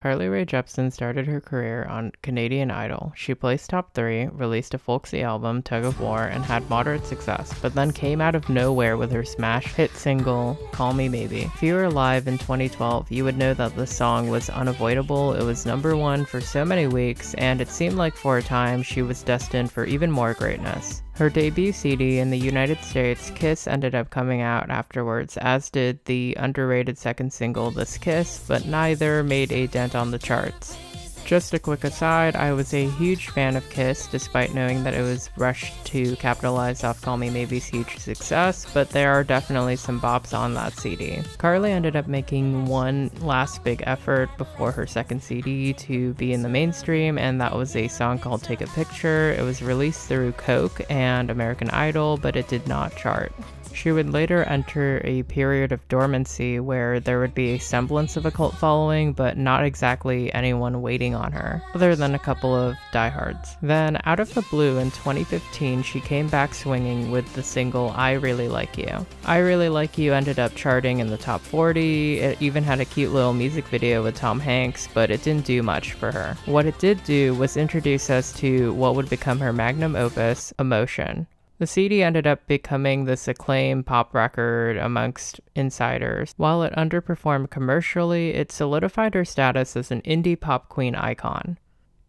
Carly Rae Jepsen started her career on Canadian Idol. She placed top 3, released a folksy album, Tug of War, and had moderate success, but then came out of nowhere with her smash hit single, Call Me Maybe. If you were alive in 2012, you would know that this song was unavoidable. It was #1 for so many weeks, and it seemed like for a time she was destined for even more greatness. Her debut CD in the United States, Kiss, ended up coming out afterwards, as did the underrated second single, This Kiss, but neither made a dent on the charts. Just a quick aside, I was a huge fan of Kiss, despite knowing that it was rushed to capitalize off Call Me Maybe's huge success, but there are definitely some bops on that CD. Carly ended up making one last big effort before her second CD to be in the mainstream, and that was a song called Take a Picture. It was released through Coke and American Idol, but it did not chart. She would later enter a period of dormancy where there would be a semblance of a cult following, but not exactly anyone waiting on her, other than a couple of diehards. Then, out of the blue in 2015, she came back swinging with the single I Really Like You. I Really Like You ended up charting in the top 40, it even had a cute little music video with Tom Hanks, but it didn't do much for her. What it did do was introduce us to what would become her magnum opus, Emotion. The CD ended up becoming this acclaimed pop record amongst insiders. While it underperformed commercially, it solidified her status as an indie pop queen icon.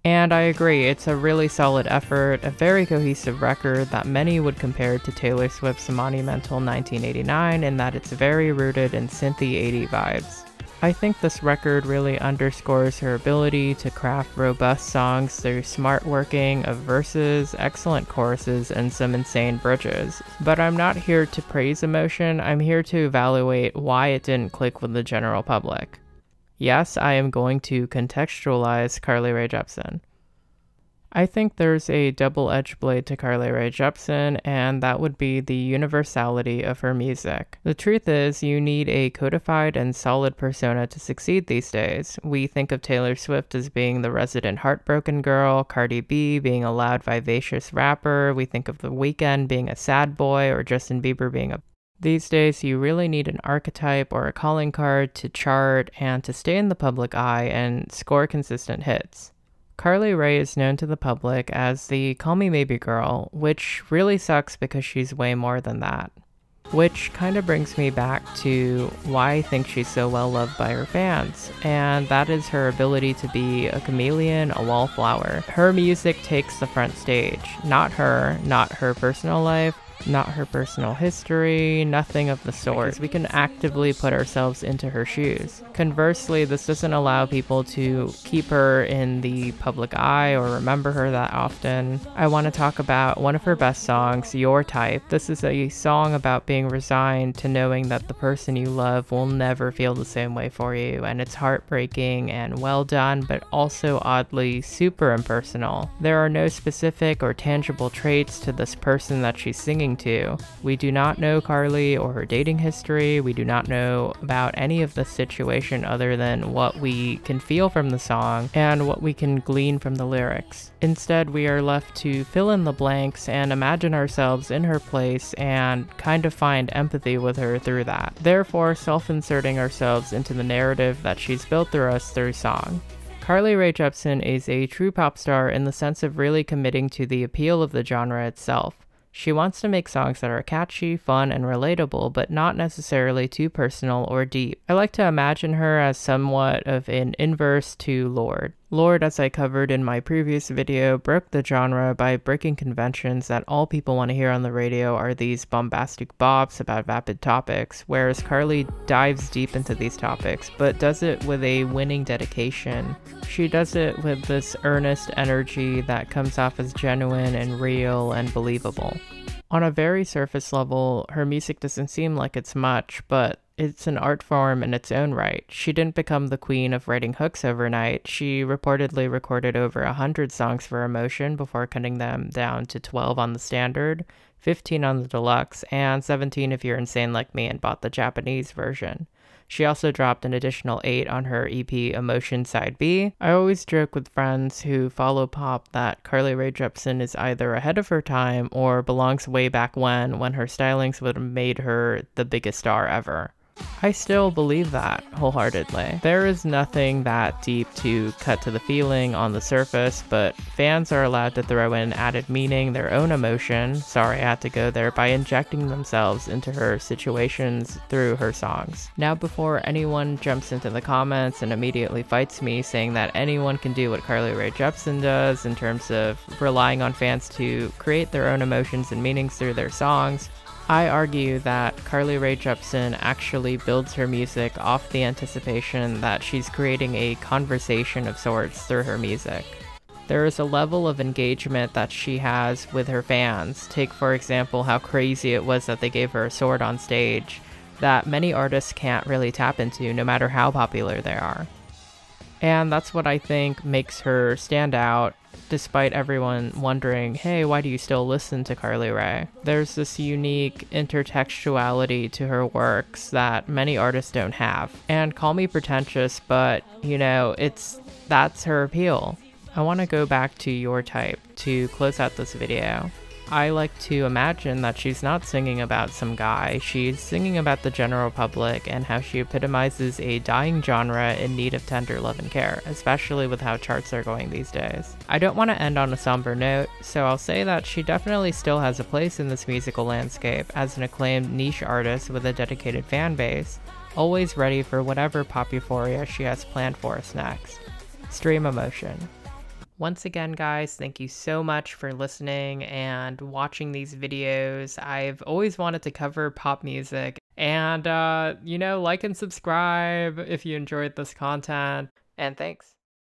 And I agree, it's a really solid effort, a very cohesive record that many would compare to Taylor Swift's monumental 1989 in that it's very rooted in synthy 80s vibes. I think this record really underscores her ability to craft robust songs through smart working of verses, excellent choruses, and some insane bridges. But I'm not here to praise Emotion, I'm here to evaluate why it didn't click with the general public. Yes, I am going to contextualize Carly Rae Jepsen. I think there's a double-edged blade to Carly Rae Jepsen, and that would be the universality of her music. The truth is, you need a codified and solid persona to succeed these days. We think of Taylor Swift as being the resident heartbroken girl, Cardi B being a loud, vivacious rapper, we think of The Weeknd being a sad boy, or Justin Bieber being a... These days, you really need an archetype or a calling card to chart and to stay in the public eye and score consistent hits. Carly Rae is known to the public as the Call Me Maybe girl, which really sucks because she's way more than that. Which kind of brings me back to why I think she's so well loved by her fans, and that is her ability to be a chameleon, a wallflower. Her music takes the front stage, not her personal life, not her personal history, nothing of the sort. Because we can actively put ourselves into her shoes. Conversely, this doesn't allow people to keep her in the public eye or remember her that often. I want to talk about one of her best songs, Your Type. This is a song about being resigned to knowing that the person you love will never feel the same way for you, and it's heartbreaking and well done, but also oddly super impersonal. There are no specific or tangible traits to this person that she's singing to. We do not know Carly or her dating history. We do not know about any of the situation other than what we can feel from the song and what we can glean from the lyrics. Instead, we are left to fill in the blanks and imagine ourselves in her place and kind of find empathy with her through that. Therefore, self-inserting ourselves into the narrative that she's built through us through song. Carly Rae Jepsen is a true pop star in the sense of really committing to the appeal of the genre itself. She wants to make songs that are catchy, fun, and relatable, but not necessarily too personal or deep. I like to imagine her as somewhat of an inverse to Lorde. Lorde, as I covered in my previous video, broke the genre by breaking conventions that all people want to hear on the radio are these bombastic bops about vapid topics, whereas Carly dives deep into these topics, but does it with a winning dedication. She does it with this earnest energy that comes off as genuine and real and believable. On a very surface level, her music doesn't seem like it's much, but it's an art form in its own right. She didn't become the queen of writing hooks overnight. She reportedly recorded over 100 songs for Emotion before cutting them down to 12 on the standard, 15 on the deluxe, and 17 if you're insane like me and bought the Japanese version. She also dropped an additional 8 on her EP Emotion Side B. I always joke with friends who follow pop that Carly Rae Jepsen is either ahead of her time or belongs way back when her stylings would have made her the biggest star ever. I still believe that wholeheartedly. There is nothing that deep to cut to the feeling on the surface, but fans are allowed to throw in added meaning, their own emotion, sorry I had to go there, by injecting themselves into her situations through her songs. Now, before anyone jumps into the comments and immediately fights me saying that anyone can do what Rae Jepsen does in terms of relying on fans to create their own emotions and meanings through their songs, I argue that Rae Jepsen actually builds her music off the anticipation that she's creating a conversation of sorts through her music. There is a level of engagement that she has with her fans. Take, for example, how crazy it was that they gave her a sword on stage, that many artists can't really tap into no matter how popular they are. And that's what I think makes her stand out, despite everyone wondering, hey, why do you still listen to Rae? There's this unique intertextuality to her works that many artists don't have. And call me pretentious, but, you know, that's her appeal. I want to go back to Your Type to close out this video. I like to imagine that she's not singing about some guy, she's singing about the general public and how she epitomizes a dying genre in need of tender love and care, especially with how charts are going these days. I don't want to end on a somber note, so I'll say that she definitely still has a place in this musical landscape as an acclaimed niche artist with a dedicated fan base, always ready for whatever pop euphoria she has planned for us next. Stream emotion. Once again, guys, thank you so much for listening and watching these videos. I've always wanted to cover pop music, and, you know, like and subscribe if you enjoyed this content, and thanks.